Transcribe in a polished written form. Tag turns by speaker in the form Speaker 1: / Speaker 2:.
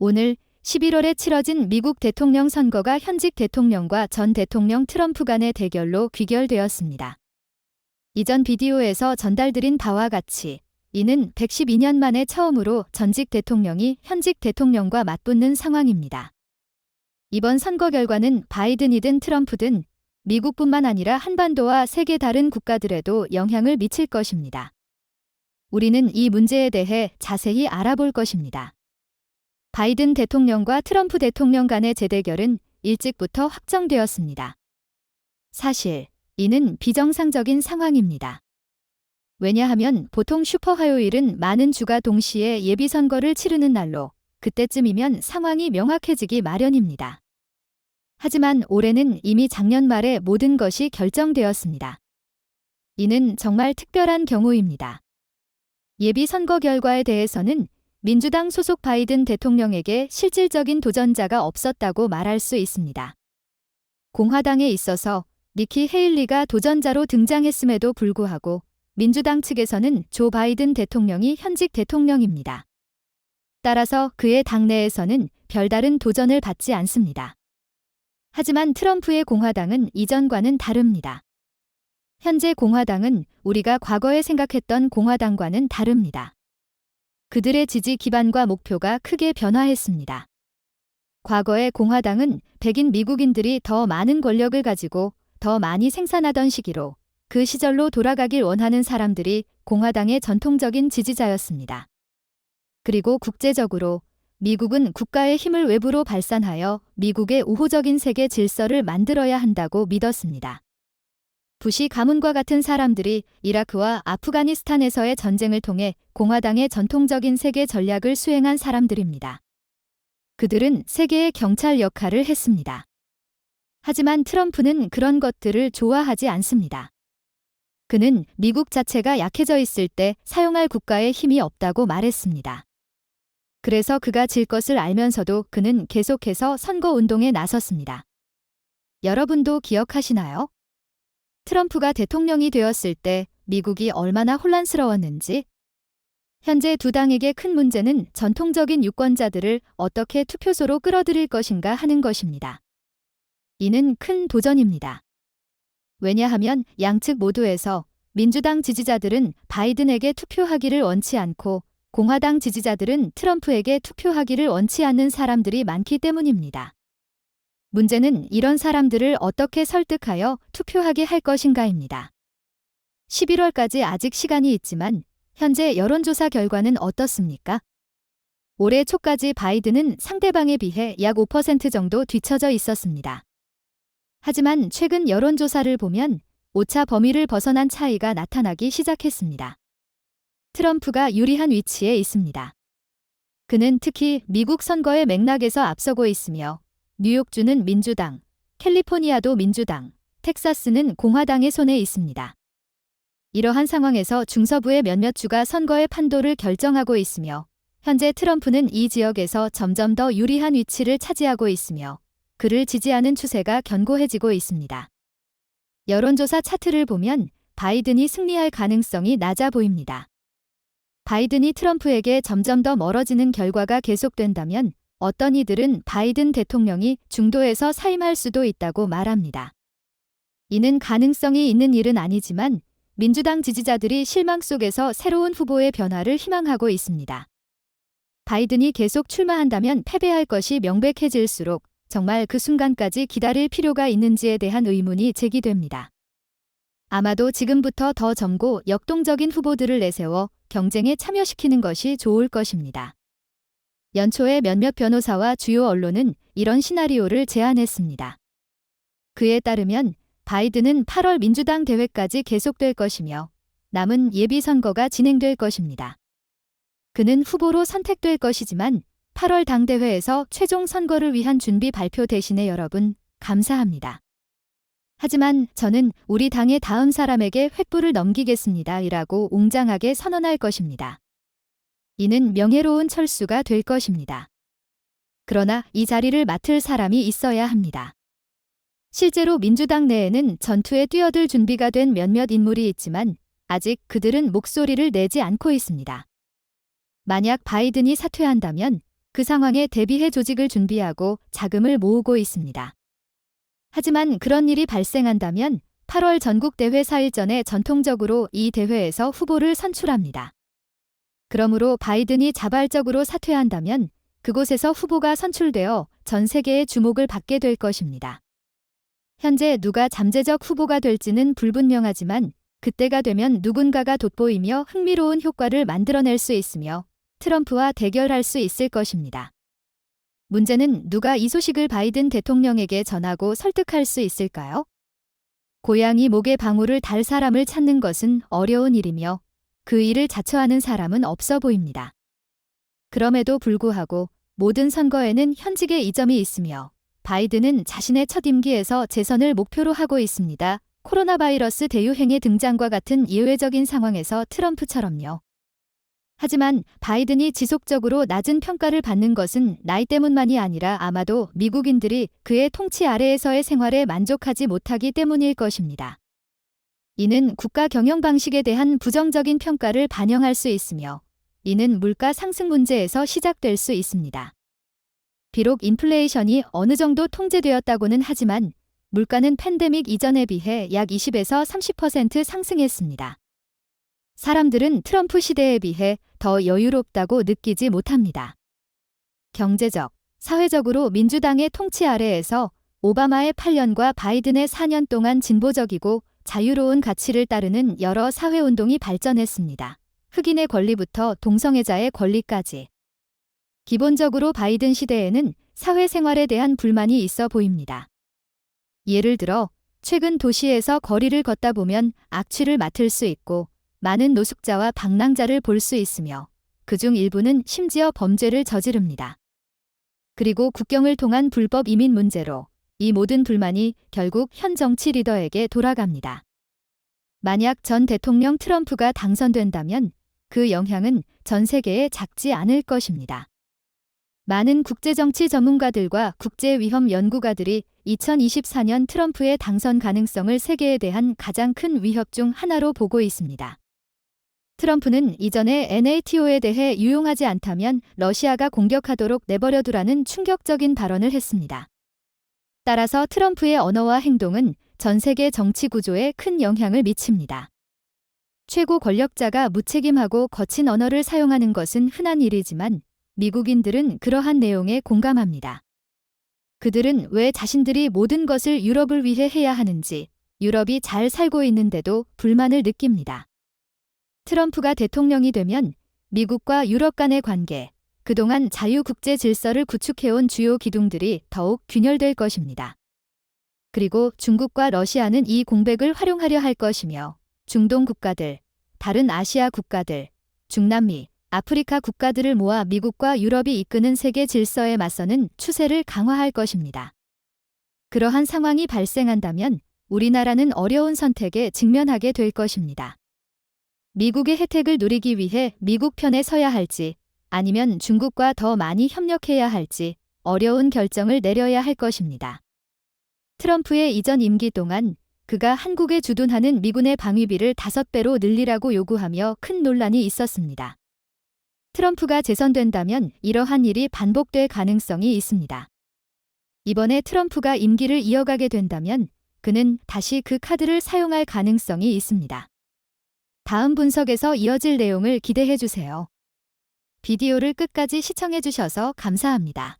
Speaker 1: 오늘 11월에 치러진 미국 대통령 선거가 현직 대통령과 전 대통령 트럼프 간의 대결로 귀결되었습니다. 이전 비디오에서 전달드린 바와 같이 이는 112년 만에 처음으로 전직 대통령이 현직 대통령과 맞붙는 상황입니다. 이번 선거 결과는 바이든이든 트럼프든 미국뿐만 아니라 한반도와 세계 다른 국가들에도 영향을 미칠 것입니다. 우리는 이 문제에 대해 자세히 알아볼 것입니다. 바이든 대통령과 트럼프 대통령 간의 재대결은 일찍부터 확정되었습니다. 사실 이는 비정상적인 상황입니다. 왜냐하면 보통 슈퍼 화요일은 많은 주가 동시에 예비선거를 치르는 날로 그때쯤이면 상황이 명확해지기 마련입니다. 하지만 올해는 이미 작년 말에 모든 것이 결정되었습니다. 이는 정말 특별한 경우입니다. 예비선거 결과에 대해서는 민주당 소속 바이든 대통령에게 실질적인 도전자가 없었다고 말할 수 있습니다. 공화당에 있어서 니키 헤일리가 도전자로 등장했음에도 불구하고 민주당 측에서는 조 바이든 대통령이 현직 대통령입니다. 따라서 그의 당내에서는 별다른 도전을 받지 않습니다. 하지만 트럼프의 공화당은 이전과는 다릅니다. 현재 공화당은 우리가 과거에 생각했던 공화당과는 다릅니다. 그들의 지지 기반과 목표가 크게 변화했습니다. 과거의 공화당은 백인 미국인들이 더 많은 권력을 가지고 더 많이 생산하던 시기로 그 시절로 돌아가길 원하는 사람들이 공화당의 전통적인 지지자였습니다. 그리고 국제적으로 미국은 국가의 힘을 외부로 발산하여 미국의 우호적인 세계 질서를 만들어야 한다고 믿었습니다. 부시 가문과 같은 사람들이 이라크와 아프가니스탄에서의 전쟁을 통해 공화당의 전통적인 세계 전략을 수행한 사람들입니다. 그들은 세계의 경찰 역할을 했습니다. 하지만 트럼프는 그런 것들을 좋아하지 않습니다. 그는 미국 자체가 약해져 있을 때 사용할 국가의 힘이 없다고 말했습니다. 그래서 그가 질 것을 알면서도 그는 계속해서 선거운동에 나섰습니다. 여러분도 기억하시나요? 트럼프가 대통령이 되었을 때 미국이 얼마나 혼란스러웠는지. 현재 두 당에게 큰 문제는 전통적인 유권자들을 어떻게 투표소로 끌어들일 것인가 하는 것입니다. 이는 큰 도전입니다. 왜냐하면 양측 모두에서 민주당 지지자들은 바이든에게 투표하기를 원치 않고 공화당 지지자들은 트럼프에게 투표하기를 원치 않는 사람들이 많기 때문입니다. 문제는 이런 사람들을 어떻게 설득하여 투표하게 할 것인가입니다. 11월까지 아직 시간이 있지만 현재 여론조사 결과는 어떻습니까? 올해 초까지 바이든은 상대방에 비해 약 5% 정도 뒤처져 있었습니다. 하지만 최근 여론조사를 보면 오차 범위를 벗어난 차이가 나타나기 시작했습니다. 트럼프가 유리한 위치에 있습니다. 그는 특히 미국 선거의 맥락에서 앞서고 있으며 뉴욕주는 민주당, 캘리포니아도 민주당, 텍사스는 공화당의 손에 있습니다. 이러한 상황에서 중서부의 몇몇 주가 선거의 판도를 결정하고 있으며 현재 트럼프는 이 지역에서 점점 더 유리한 위치를 차지하고 있으며 그를 지지하는 추세가 견고해지고 있습니다. 여론조사 차트를 보면 바이든이 승리할 가능성이 낮아 보입니다. 바이든이 트럼프에게 점점 더 멀어지는 결과가 계속된다면 어떤 이들은 바이든 대통령이 중도에서 사임할 수도 있다고 말합니다. 이는 가능성이 있는 일은 아니지만 민주당 지지자들이 실망 속에서 새로운 후보의 변화를 희망하고 있습니다. 바이든이 계속 출마한다면 패배할 것이 명백해질수록 정말 그 순간까지 기다릴 필요가 있는지에 대한 의문이 제기됩니다. 아마도 지금부터 더 젊고 역동적인 후보들을 내세워 경쟁에 참여시키는 것이 좋을 것입니다. 연초에 몇몇 변호사와 주요 언론은 이런 시나리오를 제안했습니다. 그에 따르면 바이든은 8월 민주당 대회까지 계속될 것이며 남은 예비선거가 진행될 것입니다. 그는 후보로 선택될 것이지만 8월 당대회에서 최종 선거를 위한 준비 발표 대신에 여러분, 감사합니다. 하지만 저는 우리 당의 다음 사람에게 횃불을 넘기겠습니다. 이라고 웅장하게 선언할 것입니다. 이는 명예로운 철수가 될 것입니다. 그러나 이 자리를 맡을 사람이 있어야 합니다. 실제로 민주당 내에는 전투에 뛰어들 준비가 된 몇몇 인물이 있지만 아직 그들은 목소리를 내지 않고 있습니다. 만약 바이든이 사퇴한다면 그 상황에 대비해 조직을 준비하고 자금을 모으고 있습니다. 하지만 그런 일이 발생한다면 8월 전국대회 4일 전에 전통적으로 이 대회에서 후보를 선출합니다. 그러므로 바이든이 자발적으로 사퇴한다면 그곳에서 후보가 선출되어 전 세계의 주목을 받게 될 것입니다. 현재 누가 잠재적 후보가 될지는 불분명하지만 그때가 되면 누군가가 돋보이며 흥미로운 효과를 만들어낼 수 있으며 트럼프와 대결할 수 있을 것입니다. 문제는 누가 이 소식을 바이든 대통령에게 전하고 설득할 수 있을까요? 고양이 목에 방울을 달 사람을 찾는 것은 어려운 일이며 그 일을 자처하는 사람은 없어 보입니다. 그럼에도 불구하고 모든 선거에는 현직의 이점이 있으며 바이든은 자신의 첫 임기에서 재선을 목표로 하고 있습니다. 코로나 바이러스 대유행의 등장과 같은 예외적인 상황에서 트럼프처럼요. 하지만 바이든이 지속적으로 낮은 평가를 받는 것은 나이 때문만이 아니라 아마도 미국인들이 그의 통치 아래에서의 생활에 만족하지 못하기 때문일 것입니다. 이는 국가 경영 방식에 대한 부정적인 평가를 반영할 수 있으며 이는 물가 상승 문제에서 시작될 수 있습니다. 비록 인플레이션이 어느 정도 통제되었다고는 하지만 물가는 팬데믹 이전에 비해 약 20에서 30% 상승했습니다. 사람들은 트럼프 시대에 비해 더 여유롭다고 느끼지 못합니다. 경제적, 사회적으로 민주당의 통치 아래에서 오바마의 8년과 바이든의 4년 동안 진보적이고 자유로운 가치를 따르는 여러 사회운동이 발전했습니다. 흑인의 권리부터 동성애자의 권리까지. 기본적으로 바이든 시대에는 사회생활에 대한 불만이 있어 보입니다. 예를 들어 최근 도시에서 거리를 걷다 보면 악취를 맡을 수 있고 많은 노숙자와 방랑자를 볼 수 있으며 그중 일부는 심지어 범죄를 저지릅니다. 그리고 국경을 통한 불법 이민 문제로 이 모든 불만이 결국 현 정치 리더에게 돌아갑니다. 만약 전 대통령 트럼프가 당선된다면 그 영향은 전 세계에 작지 않을 것입니다. 많은 국제정치 전문가들과 국제위험 연구가들이 2024년 트럼프의 당선 가능성을 세계에 대한 가장 큰 위협 중 하나로 보고 있습니다. 트럼프는 이전에 NATO에 대해 유용하지 않다면 러시아가 공격하도록 내버려두라는 충격적인 발언을 했습니다. 따라서 트럼프의 언어와 행동은 전 세계 정치 구조에 큰 영향을 미칩니다. 최고 권력자가 무책임하고 거친 언어를 사용하는 것은 흔한 일이지만 미국인들은 그러한 내용에 공감합니다. 그들은 왜 자신들이 모든 것을 유럽을 위해 해야 하는지, 유럽이 잘 살고 있는데도 불만을 느낍니다. 트럼프가 대통령이 되면 미국과 유럽 간의 관계, 그동안 자유국제 질서를 구축해온 주요 기둥들이 더욱 균열될 것입니다. 그리고 중국과 러시아는 이 공백을 활용하려 할 것이며 중동 국가들, 다른 아시아 국가들, 중남미, 아프리카 국가들을 모아 미국과 유럽이 이끄는 세계 질서에 맞서는 추세를 강화할 것입니다. 그러한 상황이 발생한다면 우리나라는 어려운 선택에 직면하게 될 것입니다. 미국의 혜택을 누리기 위해 미국 편에 서야 할지 아니면 중국과 더 많이 협력해야 할지 어려운 결정을 내려야 할 것입니다. 트럼프의 이전 임기 동안 그가 한국에 주둔하는 미군의 방위비를 5배로 늘리라고 요구하며 큰 논란이 있었습니다. 트럼프가 재선된다면 이러한 일이 반복될 가능성이 있습니다. 이번에 트럼프가 임기를 이어가게 된다면 그는 다시 그 카드를 사용할 가능성이 있습니다. 다음 분석에서 이어질 내용을 기대해 주세요. 비디오를 끝까지 시청해 주셔서 감사합니다.